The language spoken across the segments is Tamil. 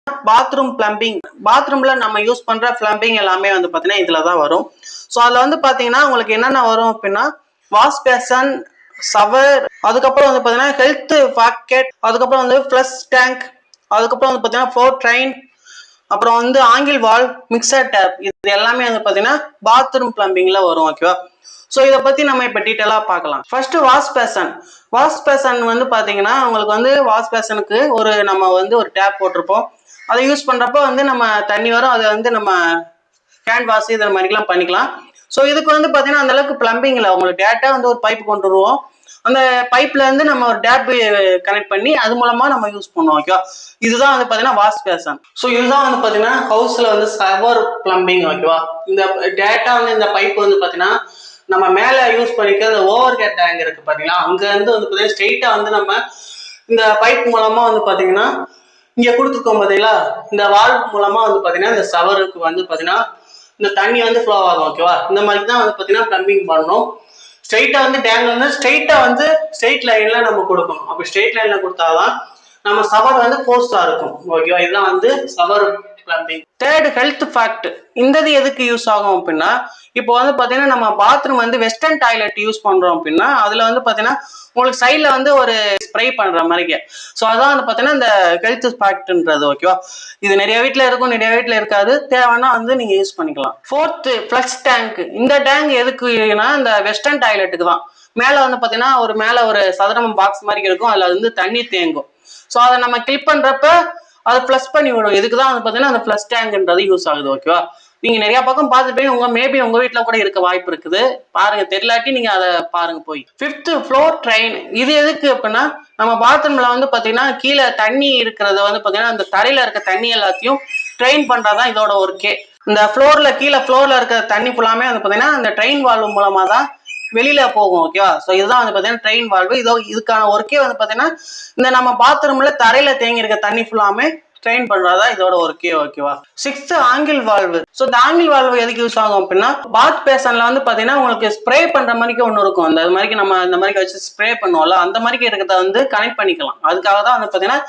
பாத்ரூம் பிளம்பிங், பாத்ரூம்ல நம்ம யூஸ் பண்ற பிளம்பிங் எல்லாமே வந்து பாத்தீங்கன்னா இதுலதான் வரும். ஸோ அதுல வந்து பாத்தீங்கன்னா உங்களுக்கு என்னென்ன வரும் அப்படின்னா வாஷ் பேசன், ஷவர், அதுக்கப்புறம் வந்து பாத்தீங்கன்னா ஹெல்த் பாக்கெட், அதுக்கப்புறம் வந்து ஃப்ளஷ் டேங்க், அதுக்கப்புறம் வந்து பாத்தீங்கன்னா ஃப்ளோர் ட்ரெயின், அப்புறம் வந்து ஆங்கிள் வால், மிக்சர் டேப், இது எல்லாமே வந்து பாத்தீங்கன்னா பாத்ரூம் பிளம்பிங்ல வரும். ஓகேவா? ஸோ இதை பத்தி நம்ம இப்ப டீட்டெயிலா பார்க்கலாம். First wash passion. Wash passion வந்து பாத்தீங்கன்னா உங்களுக்கு வந்து வாஷ் பேசனுக்கு நம்ம வந்து ஒரு டேப் போட்டிருப்போம். அதை யூஸ் பண்றப்ப வந்து நம்ம தண்ணி வரும், அதை வந்து நம்ம ஹேண்ட் வாஷ் இதை மாதிரிலாம் பண்ணிக்கலாம். ஸோ இதுக்கு வந்து பாத்தீங்கன்னா அந்த அளவுக்கு பிளம்பிங் இல்லை. உங்களுக்கு டேட்டா வந்து ஒரு பைப் கொண்டு வருவோம், அந்த பைப்ல இருந்து நம்ம ஒரு டேப் கனெக்ட் பண்ணி அது மூலமா நம்ம யூஸ் பண்ணுவோம். ஓகேவா? இதுதான் வந்து பாத்தீங்கன்னா வாஷ் பேசன். ஸோ இதுதான் வந்து பாத்தீங்கன்னா ஹவுஸ்ல வந்து ஷவர் பிளம்பிங். ஓகேவா? இந்த டேட்டா வந்து இந்த பைப் வந்து பாத்தீங்கன்னா நம்ம மேல யூஸ் பண்ணிக்க அந்த ஓவர் ஹெட் டேங்க் இருக்கு பாத்தீங்கன்னா, அங்க இருந்து வந்து பாத்தீங்கன்னா ஸ்ட்ரெயிட்டா வந்து நம்ம இந்த பைப் மூலமா வந்து பாத்தீங்கன்னா இங்க கொடுத்துருக்கோம் பாத்தீங்களா, இந்த வால்வ் மூலமா வந்து பாத்தீங்கன்னா இந்த ஷவருக்கு வந்து பாத்தீங்கன்னா இந்த தண்ணி வந்து ஃப்ளோ ஆகும். ஓகேவா? இந்த மாதிரி தான் வந்து பாத்தீங்கன்னா பிளம்பிங் பண்ணணும். ஸ்ட்ரெயிட்டா வந்து டேங்க் வந்து ஸ்ட்ரெயிட்டா வந்து ஸ்ட்ரெயிட் லைன்ல நம்ம கொடுக்கணும். அப்படி ஸ்ட்ரெயிட் லைன்ல கொடுத்தாதான் நம்ம ஷவர் வந்து போஸ்டா இருக்கும். ஓகேவா? இதுதான் வந்து shower plumbing. Third health fact. இந்த எதுக்கு யூஸ் ஆகும் அப்படின்னா, இப்போ வந்து பாத்தீங்கன்னா நம்ம பாத்ரூம் வந்து வெஸ்டர்ன் டாய்லெட் யூஸ் பண்றோம் அப்படின்னா அதுல வந்து பாத்தீங்கன்னா உங்களுக்கு சைட்ல வந்து ஒரு ஸ்ப்ரே பண்ற மாதிரி. ஸோ அதான் வந்து பாத்தீங்கன்னா இந்த ஹெல்த் ஃபேக்ட்ன்றது. ஓகேவா? இது நிறைய வீட்டுல இருக்கும், நிறைய வீட்டுல இருக்காது. தேவைன்னா வந்து நீங்க யூஸ் பண்ணிக்கலாம். Fourth flush tank. இந்த டேங்க் எதுக்குன்னா இந்த வெஸ்டர்ன் டாய்லெட்டுக்கு தான். மேல வந்து பாத்தீங்கன்னா மேல ஒரு சதுரம் பாக்ஸ் மாதிரி இருக்கும், அதுல வந்து தண்ணி தேங்கும். ஸோ அதை நம்ம கிளிக் பண்றப்ப அதை பிளஸ் பண்ணி விடும். இதுக்குதான் வந்து பாத்தீங்கன்னா அந்த பிளஸ் டேங்க்ன்றது யூஸ் ஆகுது. ஓகேவா? நீங்க நிறைய பக்கம் பார்த்துட்டு மேபி உங்க வீட்டுல கூட இருக்க வாய்ப்பு இருக்குது. பாருங்க, தெரியலாட்டி நீங்க அதை பாருங்க போய். Fifth floor train. இது எதுக்கு அப்படின்னா நம்ம பாத்ரூம்ல வந்து பாத்தீங்கன்னா கீழே தண்ணி இருக்கிறத வந்து பாத்தீங்கன்னா அந்த தரையில இருக்க தண்ணி எல்லாத்தையும் ட்ரெயின் பண்றதுதான் இதோட ஒர்க்கே. இந்த கீழே ஃப்ளோர்ல இருக்கிற தண்ணி ஃபுல்லாமே வந்து பாத்தீங்கன்னா அந்த ட்ரெயின் வால்வு மூலமா தான் வெளியில போகும். ஓகேவா? ஸோ இதுதான் வந்து பாத்தீங்கன்னா ட்ரெயின் வால்வு. இதுக்கான ஒர்க்கே வந்து பாத்தீங்கன்னா இந்த நம்ம பாத்ரூம்ல தரையில தேங்கி இருக்க தண்ணி ஃபுல்லாமே ட்ரெயின் பண்றதா இதோட ஒர்க்கே. ஓகேவா? Sixth angle valve. ஸோ இந்த ஆங்கிள் வால்வு எதுக்கு யூஸ் ஆகும் அப்படின்னா பாத் பேசன்ல வந்து பாத்தீங்கன்னா உங்களுக்கு ஸ்ப்ரே பண்ற மாதிரி ஒன்று இருக்கும். அந்த மாதிரி நம்ம இந்த மாதிரி வச்சு ஸ்ப்ரே பண்ணுவோம்ல, அந்த மாதிரி இருக்கிறத வந்து கனெக்ட் பண்ணிக்கலாம். அதுக்காக தான் வந்து பாத்தீங்கன்னா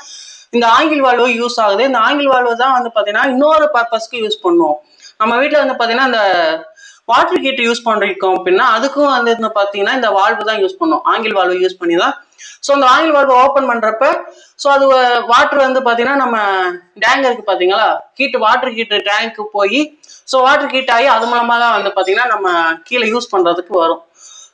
இந்த ஆங்கிள் வால்வு யூஸ் ஆகுது. இந்த ஆங்கிள் வால்வு தான் வந்து பாத்தீங்கன்னா இன்னொரு பர்பஸ்க்கு யூஸ் பண்ணுவோம். நம்ம வீட்டுல வந்து பாத்தீங்கன்னா இந்த வாட்டர் ஹீட்டர் யூஸ் பண்ணிருக்கோம் அப்படின்னா அதுக்கும் வந்து பாத்தீங்கன்னா இந்த வால்வு தான் யூஸ் பண்ணும். ஆங்கிள் வால்வு யூஸ் பண்ணி தான். ஸோ அந்த ஆயில் வால்வு ஓப்பன் பண்றப்ப ஸோ அது வாட்டர் வந்து பாத்தீங்கன்னா நம்ம டேங்க் இருக்கு பாத்தீங்களா, வாட்டர் ஹீட்டர் டேங்க்கு போய் ஸோ வாட்டர் ஹீட் ஆகி அது மூலமா தான் வந்து பாத்தீங்கன்னா நம்ம கீழே யூஸ் பண்றதுக்கு வரும்.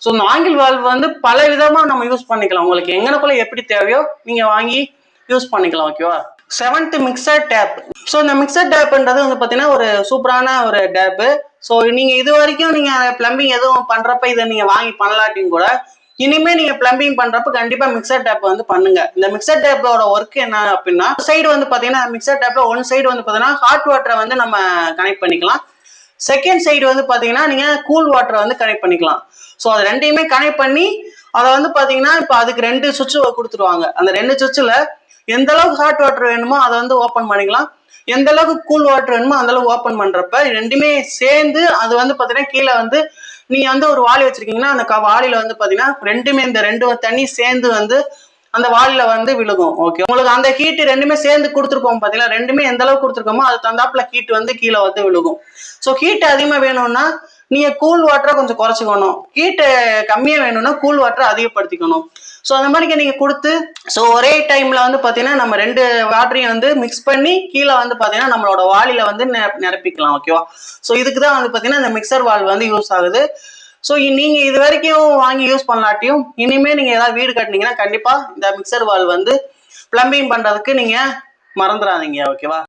ஸோ இந்த ஆங்கிள் வால்வு வந்து பல விதமா நம்ம யூஸ் பண்ணிக்கலாம். உங்களுக்கு எங்கனக்குள்ள எப்படி தேவையோ நீங்க வாங்கி யூஸ் பண்ணிக்கலாம். ஓகேவா? Seventh mixer tap. ஸோ இந்த மிக்சர் டேப்ன்றது வந்து பாத்தீங்கன்னா ஒரு சூப்பரான ஒரு டேப்பு. ஸோ நீங்க இது வரைக்கும் நீங்க பிளம்பிங் எதுவும் பண்றப்ப இதை நீங்க வாங்கி பண்ணலாட்டியும் கூட இனிமே நீங்க பிளம்பிங் பண்றப்ப கண்டிப்பா மிக்சர் டேப் வந்து பண்ணுங்க. இந்த மிக்சர் டேப்போட ஒர்க் என்ன அப்படின்னா சைடு வந்து பாத்தீங்கன்னா மிக்சர் டேப்ல ஒன் சைடு வந்து பாத்தீங்கன்னா ஹாட் வாட்டரை வந்து நம்ம கனெக்ட் பண்ணிக்கலாம். செகண்ட் சைடு வந்து பாத்தீங்கன்னா நீங்க கூல் வாட்டரை வந்து கனெக்ட் பண்ணிக்கலாம். ஸோ அது ரெண்டையுமே கனெக்ட் பண்ணி அதை வந்து பாத்தீங்கன்னா இப்போ அதுக்கு 2 சுவிட்ச் கொடுத்துருவாங்க. அந்த 2 சுவிட்ச்ல எந்த அளவுக்கு ஹாட் வாட்டர் வேணுமோ அதை வந்து ஓப்பன் பண்ணிக்கலாம், எந்த அளவுக்கு கூல் வாட்டர் வேணுமோ அந்த அளவுக்கு ஓப்பன் பண்றப்ப ரெண்டுமே சேர்ந்து அது வந்து பாத்தீங்கன்னா கீழே வந்து நீங்க வந்து ஒரு வாளி வச்சிருக்கீங்கன்னா அந்த வாளியில வந்து பாத்தீங்கன்னா ரெண்டுமே இந்த 2 தண்ணி சேர்ந்து வந்து அந்த வாளியில வந்து விழுகும். ஓகே, உங்களுக்கு அந்த ஹீட் ரெண்டுமே சேர்ந்து கொடுத்துருக்கோம் பாத்தீங்களா, ரெண்டுமே எந்த அளவுக்கு கொடுத்துருக்கோமோ அது தந்தாப்புல ஹீட் வந்து கீழே வந்து விழுகும். ஸோ ஹீட் அதிகமா வேணும்னா நீங்க கூல் வாட்டரை கொஞ்சம் குறைச்சிக்கணும், ஹீட் கம்மியா வேணும்னா கூல் வாட்டரை அதிகப்படுத்திக்கணும். ஸோ அந்த மாதிரி நீங்க கொடுத்து ஸோ ஒரே டைம்ல வந்து பாத்தீங்கன்னா நம்ம 2 வாட்டரையும் வந்து மிக்ஸ் பண்ணி கீழே வந்து பாத்தீங்கன்னா நம்மளோட வாளியில வந்து நிரப்பிக்கலாம். ஓகேவா? ஸோ இதுக்கு தான் வந்து பாத்தீங்கன்னா இந்த மிக்சர் வால்வு வந்து யூஸ் ஆகுது. ஸோ நீங்க இது வரைக்கும் வாங்கி யூஸ் பண்ணலாட்டியும் இனிமே நீங்க ஏதாவது வீடு கட்டினீங்கன்னா கண்டிப்பா இந்த மிக்சர் வால்வு வந்து பிளம்பிங் பண்றதுக்கு நீங்க மறந்துடாதீங்க. ஓகேவா?